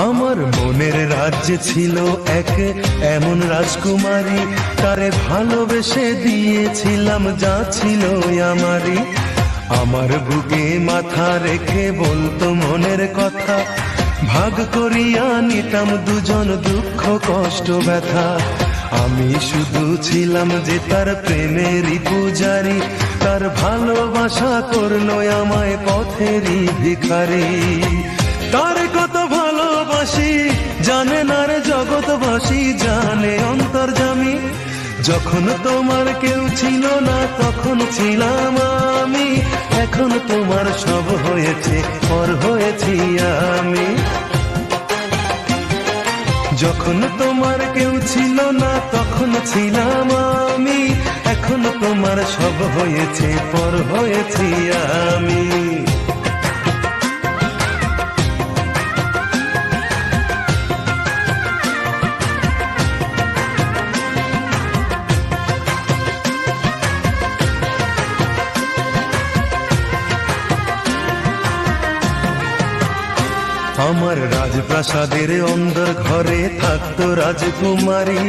আমার মনের রাজ্যে ছিল এক এমন রাজকুমারী, তারে ভালোবেসে দিয়েছিলাম যা ছিল আমারই। আমার বুকে মাথা রেখে বলতো মনের কথা, ভাগ করিয়া নিতাম দুজন দুঃখ কষ্ট ব্যথা। আমি শুধু ছিলাম যে তার প্রেমেরই পূজারি, তার ভালোবাসা করলো আমায় পথেরই ভিখারি। তার কত ভালোবাসি জানে না রে জগৎবাসী, জানে অন্তর্যামী। যখন তোমার কেউ ছিল না তখন ছিলাম আমি, এখন তোমার সব হয়েছে পর হয়েছি আমি। যখন তোমার কেউ ছিল না তখন ছিলাম আমি, এখন তোমার সব হয়েছে পর হয়েছি আমি। আমার রাজপ্রাসাদের অন্দর ঘরে থাকতো রাজকুমারী,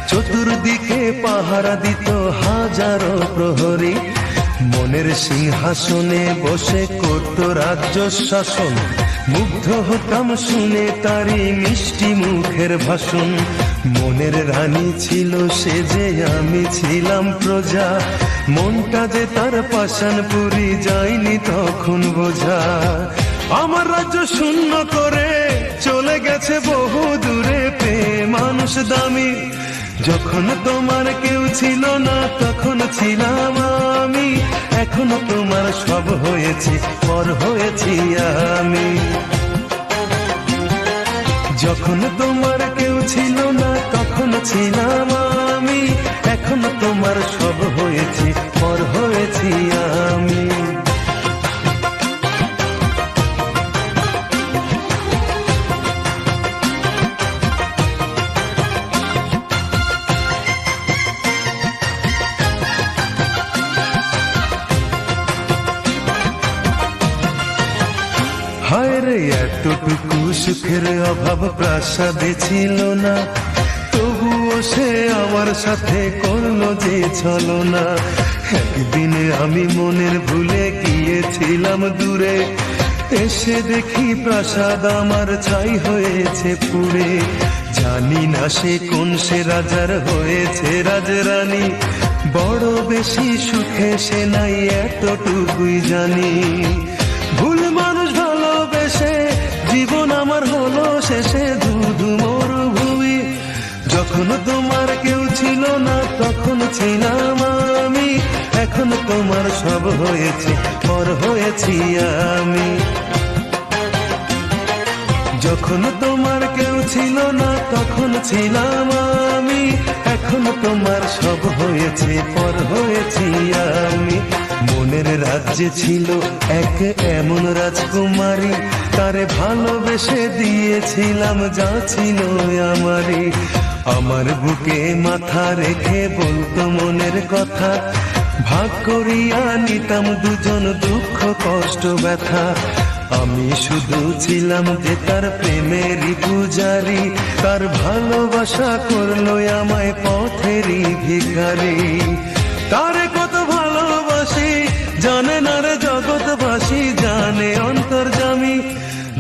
চতুর্দিকে পাহারা দিত হাজারো প্রহরী। মনের সিংহাসনে বসে করত রাজ্য শাসন, মুগ্ধ হতাম শুনে তারি মিষ্টি মুখের ভাষণ। মনের রানী ছিল সে যে আমি ছিলাম প্রজা, মনটা যে তার পাষাণপুরী যায়নি তখন বোঝা। আমার রাজ্য শূন্য করে চলে গেছে বহু দূরে, পেয়ে মানুষ দামি। যখন তোমার কেউ ছিল না তখন ছিলাম আমি, এখন তোমার সব হয়েছে পর হয়েছি আমি। যখন তোমার কেউ ছিল না তখন ছিলাম আমি, এখন তোমার সব হয়েছে পর হয়েছি আমি। হায় রে এতটুকু সুখের অভাব প্রাসাদে ছিল না, তবুও সে আমার সাথে করলো যে ছলনা। একদিনে আমি মনের ভুলে গিয়েছিলাম দূরে, এসে দেখি প্রাসাদ আমার ছাই হয়েছে পুড়ে। জানি না সে কোন সে রাজার হয়েছে রাজরানী, বড় বেশি সুখে সে নাই এতটুকুই জানি। ভুল মানুষ ভালোবেসে জীবন আমার হলো শেষে ধুধু মরুভূমি। যখন তোমার কেউ ছিল না তখন ছিলাম আমি, এখন তোমার সব হয়েছে পর হয়েছি আমি। যখন তোমার কেউ ছিল না তখন ছিলাম আমি, এখন তোমার সব হয়েছে পর হয়েছি আমি। মনের রাজ্যে ছিল এক এমন রাজকুমারী, তারে ভালোবেসে দিয়েছিলাম যা ছিল আমারই। আমার বুকে মাথা রেখে বলতো মনের কথা, ভাগ করিয়া নিতাম দুজন দুঃখ কষ্ট ব্যথা। আমি শুধু ছিলাম যে তার প্রেমেরই পূজারি, তার ভালোবাসা করলো আমায় পথেরই ভিখারি। তারে কত ভালোবাসি জানে না রে জগৎবাসী, জানে অন্তর্যামী।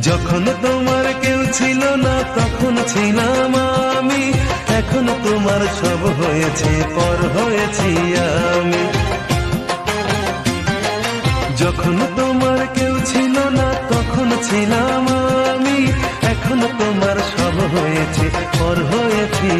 যখন তোমার কেউ ছিল না তখন ছিলাম আমি, এখন তোমার সব হয়েছে পর হয়েছি আমি। যখন তোমার কেউ ছিল না তখন ছিলাম আমি, এখন তোমার সব হয়েছে পর হয়েছি